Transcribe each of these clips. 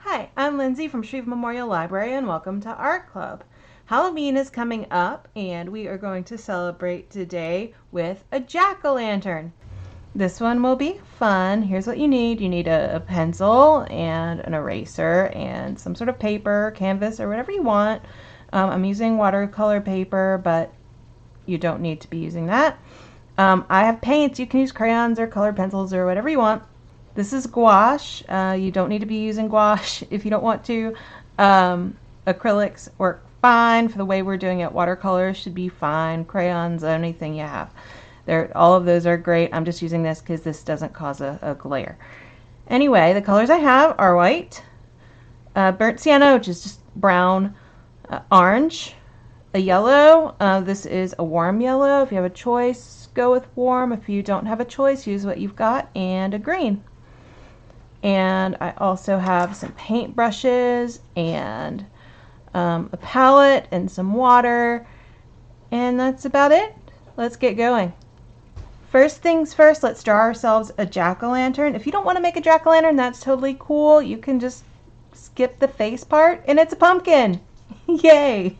Hi, I'm Lindsay from Shreve Memorial Library and welcome to Art Club. Halloween is coming up and we are going to celebrate today with a jack-o'-lantern. This one will be fun. Here's what you need. You need a pencil and an eraser and some sort of paper, canvas, or whatever you want. I'm using watercolor paper, but you don't need to be using that. I have paints. You can use crayons or colored pencils or whatever you want. This is gouache. You don't need to be using gouache if you don't want to. Acrylics work fine for the way we're doing it. Watercolors should be fine. Crayons, anything you have. All of those are great. I'm just using this because this doesn't cause a glare. Anyway, the colors I have are white, burnt sienna, which is just brown, orange, a yellow. This is a warm yellow. If you have a choice, go with warm. If you don't have a choice, use what you've got, and a green. And I also have some paint brushes and a palette and some water, and that's about it. Let's get going. First things first, let's draw ourselves a jack-o'-lantern. If you don't want to make a jack-o'-lantern, that's totally cool. You can just skip the face part, and it's a pumpkin. Yay!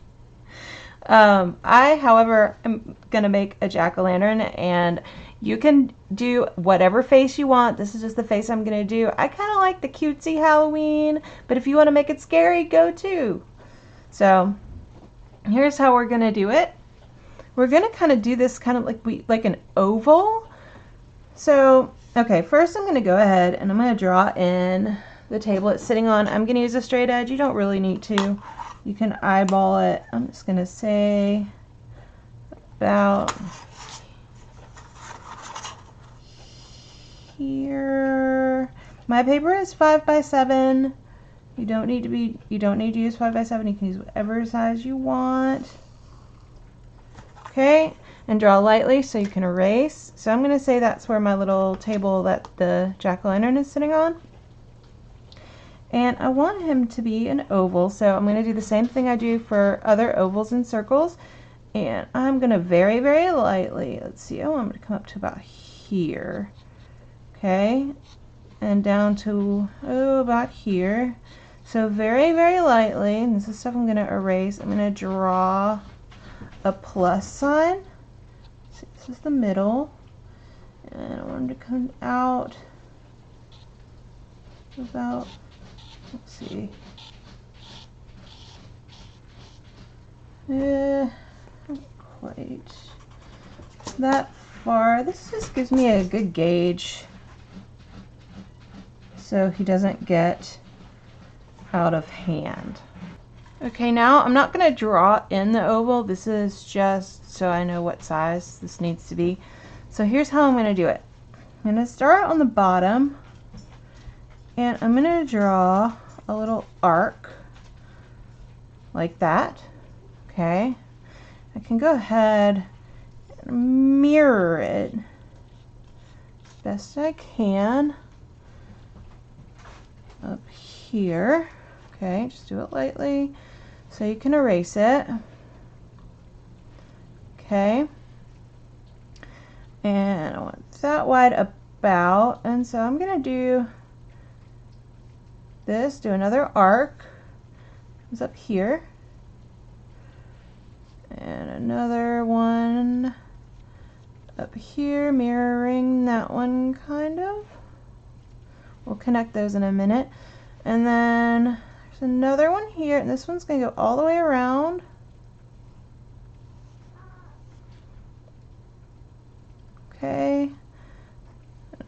I, however, am gonna make a jack-o'-lantern, and you can do whatever face you want. This is just the face I'm gonna do. I kind of like the cutesy Halloween, but if you want to make it scary, go too. So here's how we're gonna do it. We're gonna kind of do this kind of like an oval. So okay, first I'm gonna go ahead and I'm gonna draw in the table it's sitting on. I'm gonna use a straight edge. You don't really need to. You can eyeball it. I'm just gonna say about here. My paper is 5 by 7. You don't need to use 5 by 7. You can use whatever size you want. Okay, and draw lightly so you can erase. So I'm gonna say that's where my little table that the jack-o'-lantern is sitting on. And I want him to be an oval, so I'm going to do the same thing I do for other ovals and circles. And I'm going to very, very lightly, let's see, I'm going to come up to about here. Okay, and down to, about here. So very, very lightly, and this is stuff I'm going to erase, I'm going to draw a plus sign. So this is the middle. And I want him to come out about, let's see. Not quite that far. This just gives me a good gauge so he doesn't get out of hand. Okay, now I'm not going to draw in the oval. This is just so I know what size this needs to be. So here's how I'm going to do it. I'm going to start on the bottom and I'm going to draw a little arc like that. Okay, I can go ahead and mirror it as best I can up here. Okay, just do it lightly so you can erase it. Okay, and I want that wide about, and so I'm gonna do this, do another arc, comes up here, and another one up here, mirroring that one kind of. We'll connect those in a minute. And then there's another one here, and this one's gonna go all the way around. Okay.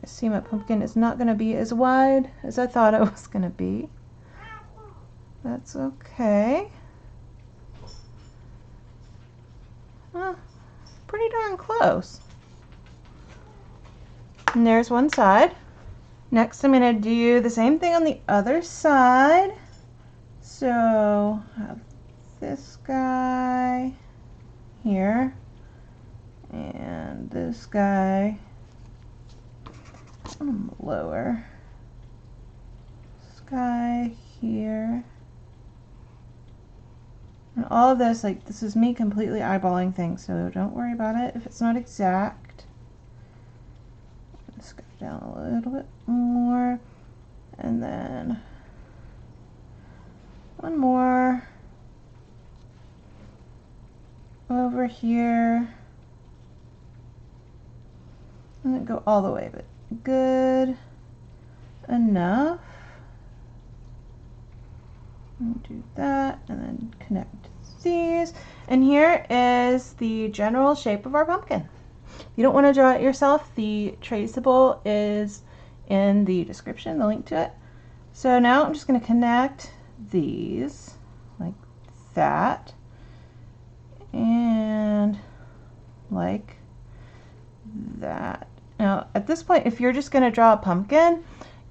I see my pumpkin is not going to be as wide as I thought it was going to be. That's okay. Pretty darn close. And there's one side. Next I'm going to do the same thing on the other side. So I have this guy here and this guy lower. This guy here. And all of this, like, this is me completely eyeballing things, so don't worry about it if it's not exact. Let's go down a little bit more, and then One more over here. Doesn't go all the way, but good enough. Do that and then connect these. And here is the general shape of our pumpkin. If you don't want to draw it yourself, the traceable is in the description, the link to it. So now I'm just going to connect these like that and like that. Now at this point, if you're just going to draw a pumpkin,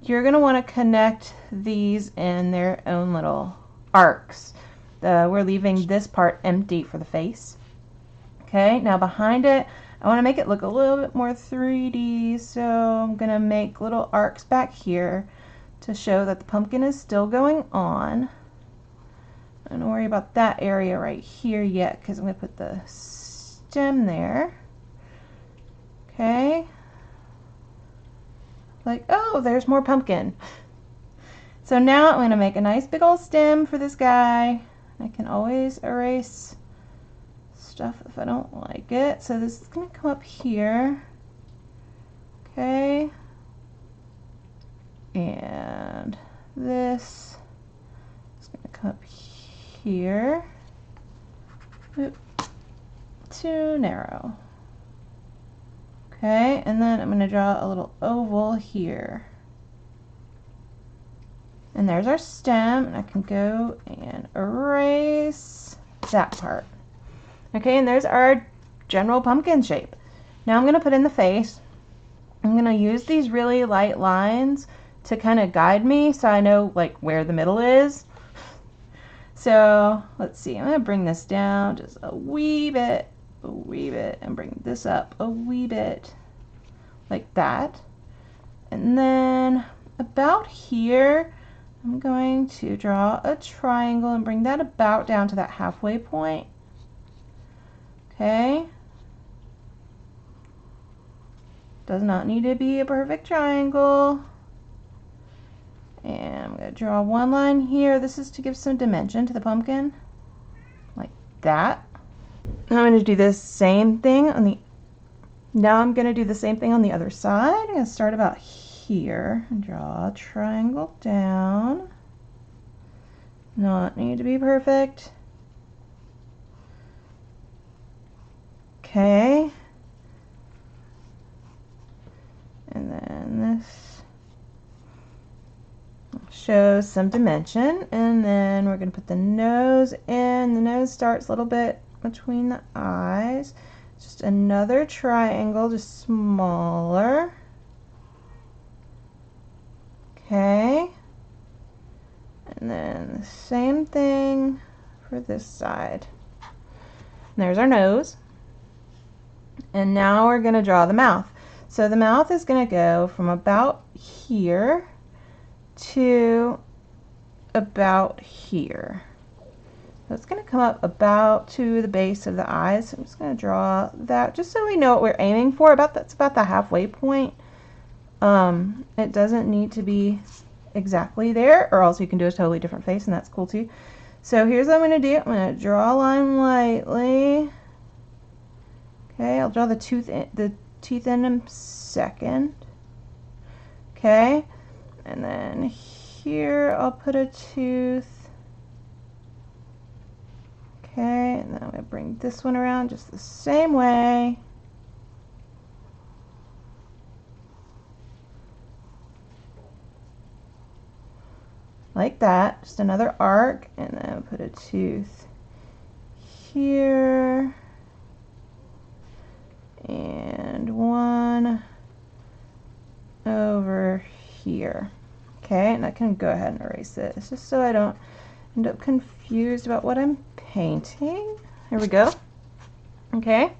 you're going to want to connect these in their own little arcs. We're leaving this part empty for the face. Okay, now behind it, I want to make it look a little bit more 3D, so I'm going to make little arcs back here to show that the pumpkin is still going on. I don't worry about that area right here yet because I'm going to put the stem there. Okay. Like, oh, there's more pumpkin. So now I'm going to make a nice big old stem for this guy. I can always erase stuff if I don't like it. So this is going to come up here. Okay. And this is going to come up here. Oop. Too narrow. Okay, and then I'm going to draw a little oval here. And there's our stem, and I can go and erase that part. Okay, and there's our general pumpkin shape. Now I'm going to put in the face. I'm going to use these really light lines to kind of guide me so I know like where the middle is. So let's see, I'm going to bring this down just a wee bit, and bring this up a wee bit like that. And then about here, I'm going to draw a triangle and bring that about down to that halfway point. Okay. Does not need to be a perfect triangle. And I'm going to draw one line here. This is to give some dimension to the pumpkin, like that. Now I'm going to do the same thing on the other side. I'm going to start about here and draw a triangle down. Not need to be perfect. Okay. And then this shows some dimension. And then we're going to put the nose in. The nose starts a little bit between the eyes. Just another triangle, just smaller. Okay. And then the same thing for this side. And there's our nose. And now we're going to draw the mouth. So the mouth is going to go from about here to about here. So it's going to come up about to the base of the eyes. So I'm just going to draw that just so we know what we're aiming for. That's about the halfway point. It doesn't need to be exactly there, or else you can do a totally different face, and that's cool too. So here's what I'm going to do. I'm going to draw a line lightly. Okay, I'll draw the teeth in a second. Okay, and then here I'll put a tooth. Okay, and then I'm going to bring this one around just the same way. Like that, just another arc, and then I'll put a tooth here. And one over here. Okay, and I can go ahead and erase this just so I don't end up confused about what I'm painting. Here we go. Okay,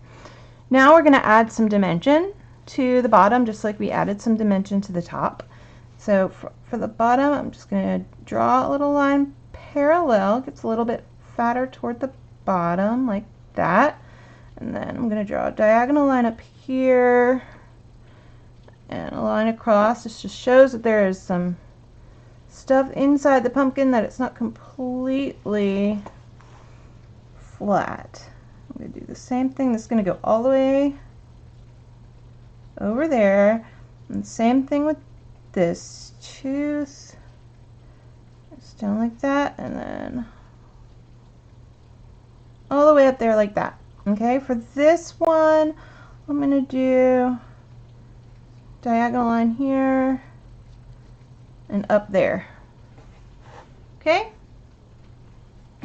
now we're going to add some dimension to the bottom just like we added some dimension to the top. So for the bottom, I'm just going to draw a little line parallel. Gets a little bit fatter toward the bottom like that. And then I'm going to draw a diagonal line up here and a line across. This just shows that there is some stuff inside the pumpkin, that it's not completely completely flat. I'm going to do the same thing. This is going to go all the way over there. And same thing with this tooth. Just down like that, and then all the way up there like that. Okay, for this one, I'm going to do diagonal line here and up there. Okay,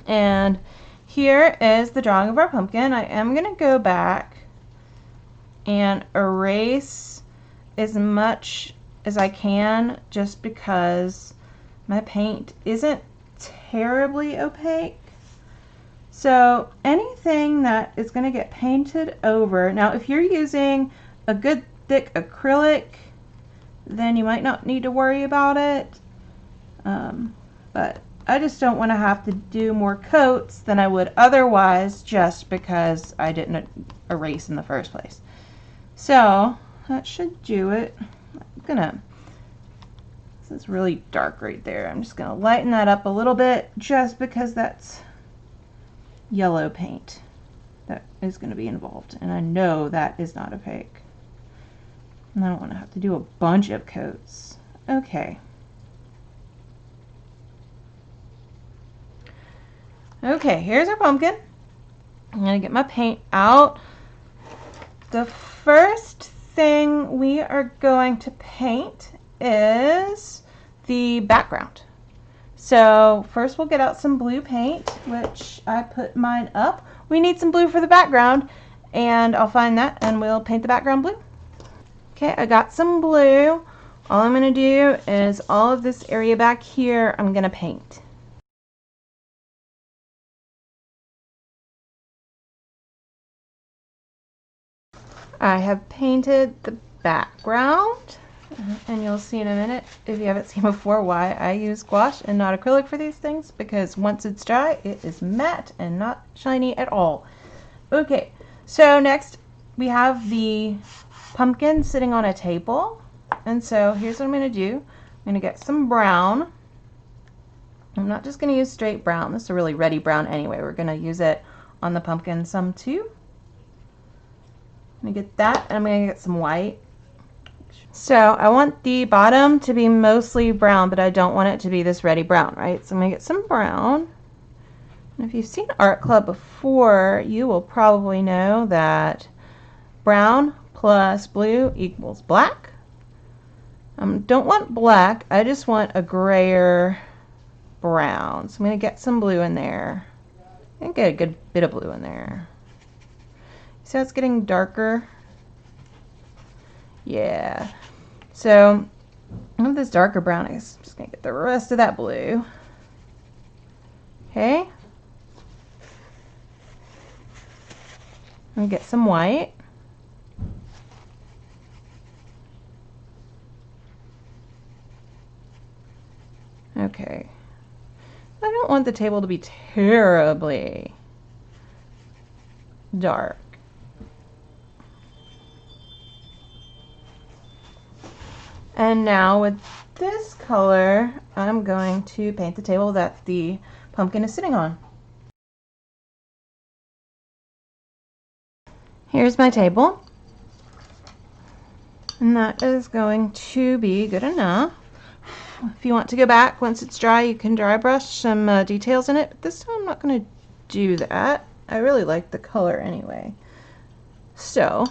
and here is the drawing of our pumpkin. I am going to go back and erase as much as I can, just because my paint isn't terribly opaque. So anything that is going to get painted over, now if you're using a good thick acrylic, then you might not need to worry about it. But I just don't want to have to do more coats than I would otherwise, just because I didn't erase in the first place. So that should do it. This is really dark right there. I'm just gonna lighten that up a little bit, just because that's yellow paint that is going to be involved, and I know that is not opaque, and I don't want to have to do a bunch of coats. Okay. Okay, here's our pumpkin. I'm going to get my paint out. The first thing we are going to paint is the background. So first we'll get out some blue paint, which I put mine up. We need some blue for the background, and I'll find that and we'll paint the background blue. Okay, I got some blue. All I'm going to do is all of this area back here I'm going to paint. I have painted the background, and you'll see in a minute, if you haven't seen before, why I use gouache and not acrylic for these things, because once it's dry it is matte and not shiny at all. Okay, so next we have the pumpkin sitting on a table, and so here's what I'm going to do. I'm going to get some brown. I'm not just going to use straight brown. This is a really reddy brown anyway. We're going to use it on the pumpkin some too. I'm going to get that, and I'm going to get some white. So I want the bottom to be mostly brown, but I don't want it to be this reddy brown, right? So I'm going to get some brown. And if you've seen Art Club before, you will probably know that brown plus blue equals black. Don't want black, I just want a grayer brown. So I'm going to get some blue in there. And get a good bit of blue in there. See how it's getting darker? Yeah. So I have this darker brown. I'm just going to get the rest of that blue. Okay. And get some white. Okay. I don't want the table to be terribly dark. And now with this color, I'm going to paint the table that the pumpkin is sitting on. Here's my table. And that is going to be good enough. If you want to go back once it's dry, you can dry brush some details in it, but this time I'm not going to do that. I really like the color anyway. So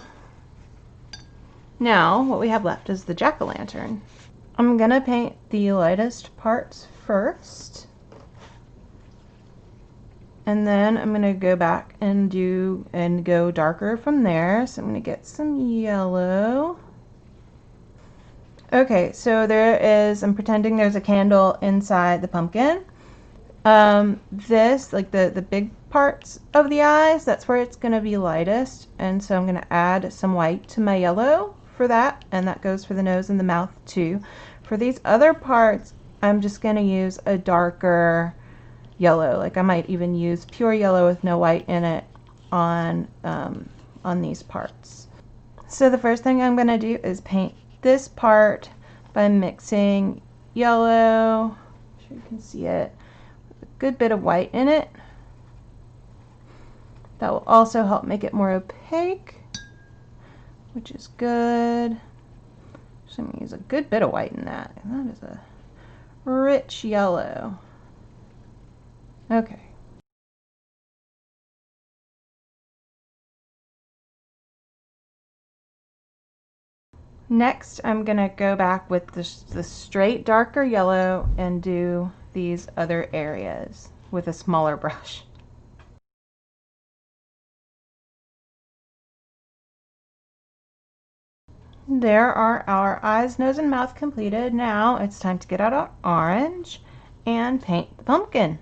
now what we have left is the jack-o'-lantern. I'm going to paint the lightest parts first, and then I'm going to go back and go darker from there. So I'm going to get some yellow. Okay, so I'm pretending there's a candle inside the pumpkin. This, like the big parts of the eyes, that's where it's going to be lightest. And so I'm going to add some white to my yellow for that. And that goes for the nose and the mouth too. For these other parts, I'm just going to use a darker yellow. Like I might even use pure yellow with no white in it on these parts. So the first thing I'm going to do is paint this part by mixing yellow, I'm sure you can see it, a good bit of white in it. That will also help make it more opaque, which is good. So I'm going to use a good bit of white in that. And that is a rich yellow. Okay. Next, I'm going to go back with the straight darker yellow and do these other areas with a smaller brush. There are our eyes, nose, and mouth completed. Now it's time to get out our orange and paint the pumpkin.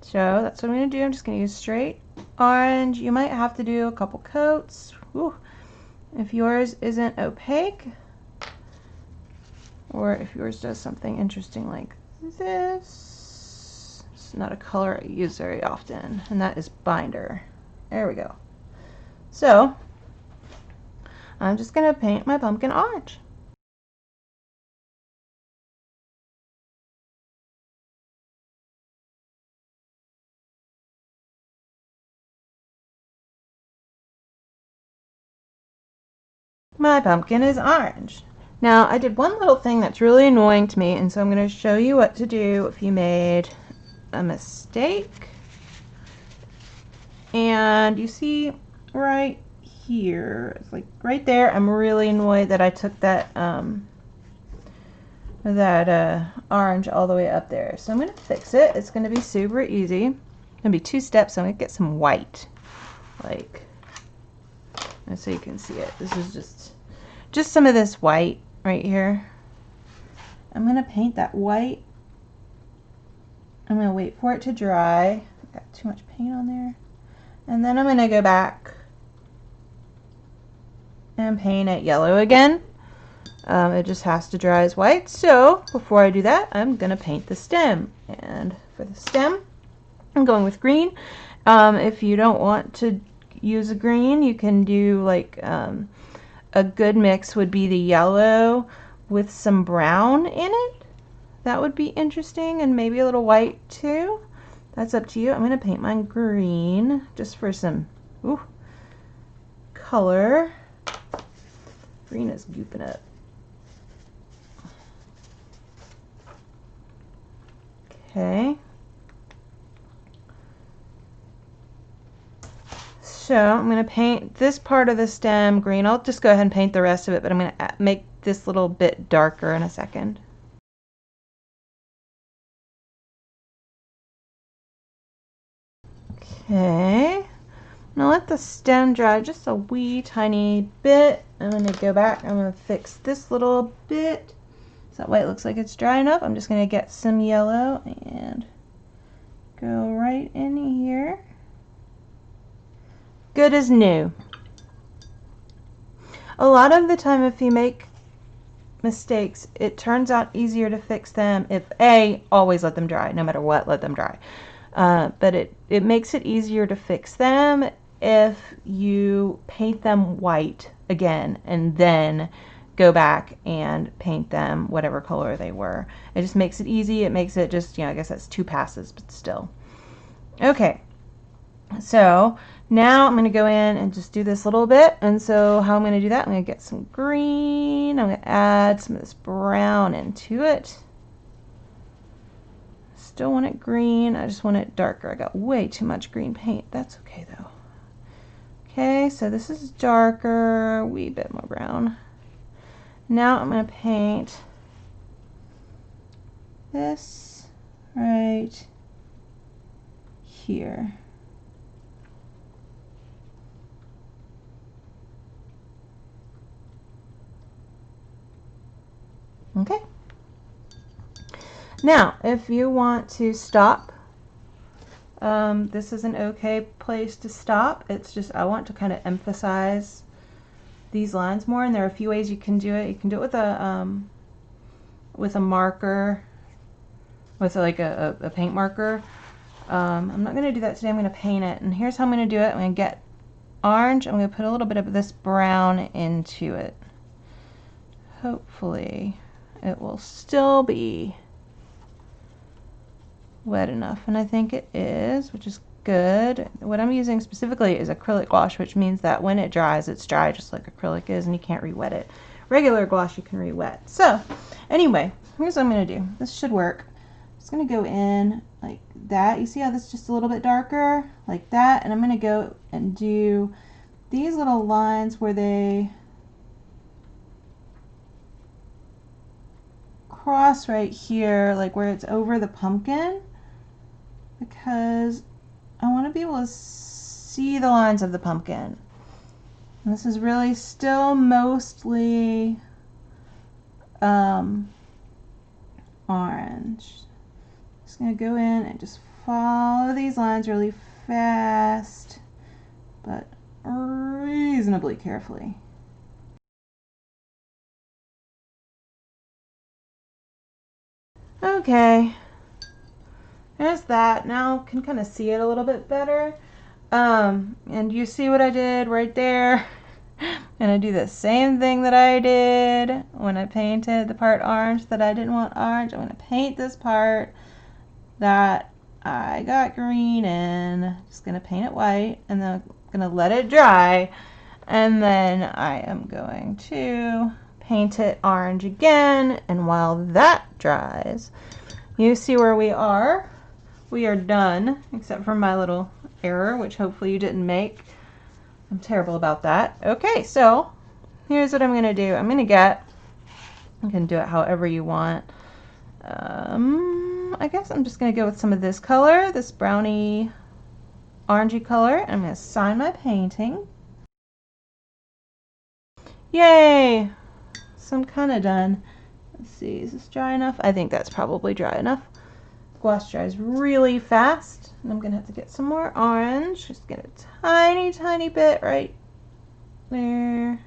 So that's what I'm going to do. I'm just going to use straight orange. You might have to do a couple coats. Whew. If yours isn't opaque, or if yours does something interesting like this. It's not a color I use very often, and that is binder. There we go. So I'm just going to paint my pumpkin orange. My pumpkin is orange. Now I did one little thing that's really annoying to me, and so I'm going to show you what to do if you made a mistake. And you see right here, it's like right there, I'm really annoyed that I took that orange all the way up there. So I'm going to fix it. It's going to be super easy. It's going to be 2 steps. So I'm going to get some white, like, and so you can see it. This is just some of this white right here. I'm going to paint that white. I'm going to wait for it to dry. I've got too much paint on there. And then I'm going to go back and paint it yellow again. It just has to dry as white. So before I do that, I'm going to paint the stem. And for the stem, I'm going with green. If you don't want to use a green, you can do like a good mix would be the yellow with some brown in it. That would be interesting, and maybe a little white too. That's up to you. I'm going to paint mine green just for some color. Green is gooping up. Okay. So I'm going to paint this part of the stem green. I'll just go ahead and paint the rest of it, but I'm going to make this little bit darker in a second. Okay. Now let the stem dry just a wee tiny bit. I'm going to go back. I'm going to fix this little bit. So that way it looks like it's dry enough. I'm just going to get some yellow and go right in here. Good as new. A lot of the time if you make mistakes, it turns out easier to fix them if always let them dry. No matter what, let them dry. But it makes it easier to fix them if you paint them white again and then go back and paint them whatever color they were. It just makes it easy. It makes it just, I guess that's 2 passes, but still. Okay, so now I'm going to go in and just do this little bit. And so how I'm going to do that, I'm going to get some green. I'm going to add some of this brown into it. Still want it green. I just want it darker. I got way too much green paint. That's okay though. Okay, so this is darker, a wee bit more brown. Now I'm going to paint this right here. Okay. Now, if you want to stop, this is an okay place to stop. It's just I want to kind of emphasize these lines more, and there are a few ways you can do it. You can do it with a marker, with like a paint marker. I'm not going to do that today. I'm going to paint it, and here's how I'm going to do it. I'm going to get orange. I'm going to put a little bit of this brown into it. Hopefully it will still be wet enough, and I think it is, which is good. What I'm using specifically is acrylic gouache, which means that when it dries, it's dry just like acrylic is, and you can't re-wet it. Regular gouache you can re-wet. So anyway, here's what I'm going to do. This should work. I'm just going to go in like that. You see how this is just a little bit darker? Like that. And I'm going to go and do these little lines where they cross right here, like where it's over the pumpkin, because I want to be able to see the lines of the pumpkin. And this is really still mostly orange. Just going to go in and just follow these lines really fast, but reasonably carefully. Okay, there's that. Now can kind of see it a little bit better. And you see what I did right there? And I do the same thing that I did when I painted the part orange that I didn't want orange. I'm going to paint this part that I got green in. Just going to paint it white, and then I'm going to let it dry. And then I am going to paint it orange again. And while that dries, you see where we are. We are done, except for my little error, which hopefully you didn't make. I'm terrible about that. Okay, so here's what I'm going to do. I'm going to get, you can do it however you want. I guess I'm just going to go with some of this color, this browny orangey color, and I'm going to sign my painting. Yay! So I'm kind of done. Let's see, is this dry enough? I think that's probably dry enough. Gouache dries really fast, and I'm going to have to get some more orange. Just get a tiny, tiny bit right there.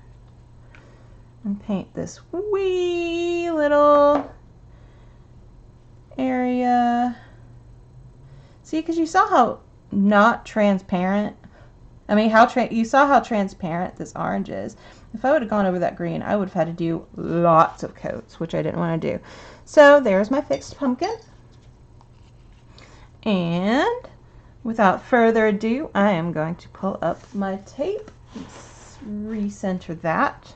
And paint this wee little area. See, because you saw how not transparent, I mean, you saw how transparent this orange is. If I would have gone over that green, I would have had to do lots of coats, which I didn't want to do. So there's my fixed pumpkin. And without further ado, I am going to pull up my tape. Let's recenter that.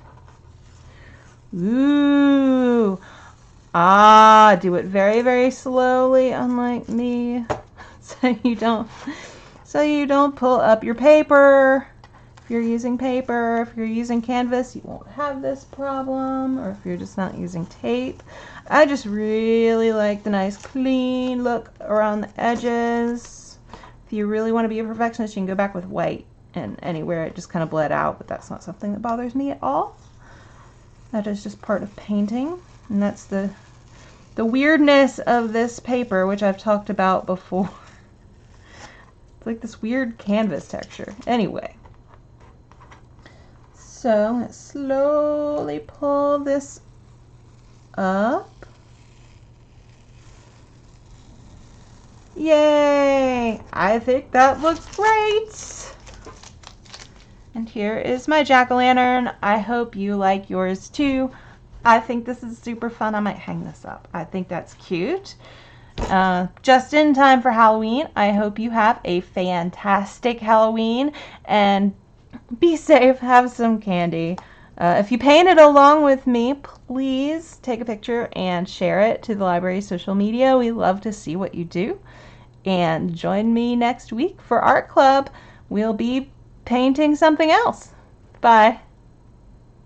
Ooh. Ah, do it very, very slowly, unlike me, so you don't pull up your paper. If you're using paper, if you're using canvas, you won't have this problem, or if you're just not using tape. I just really like the nice clean look around the edges. If you really want to be a perfectionist, you can go back with white and anywhere it just kind of bled out, but that's not something that bothers me at all. That is just part of painting, and that's the weirdness of this paper, which I've talked about before. It's like this weird canvas texture. Anyway. So I'm going to slowly pull this up. Yay! I think that looks great! And here is my jack-o'-lantern. I hope you like yours too. I think this is super fun. I might hang this up. I think that's cute. Just in time for Halloween. I hope you have a fantastic Halloween, and be safe, have some candy. If you painted along with me, please take a picture and share it to the library's social media. We love to see what you do. And join me next week for Art Club. We'll be painting something else. Bye.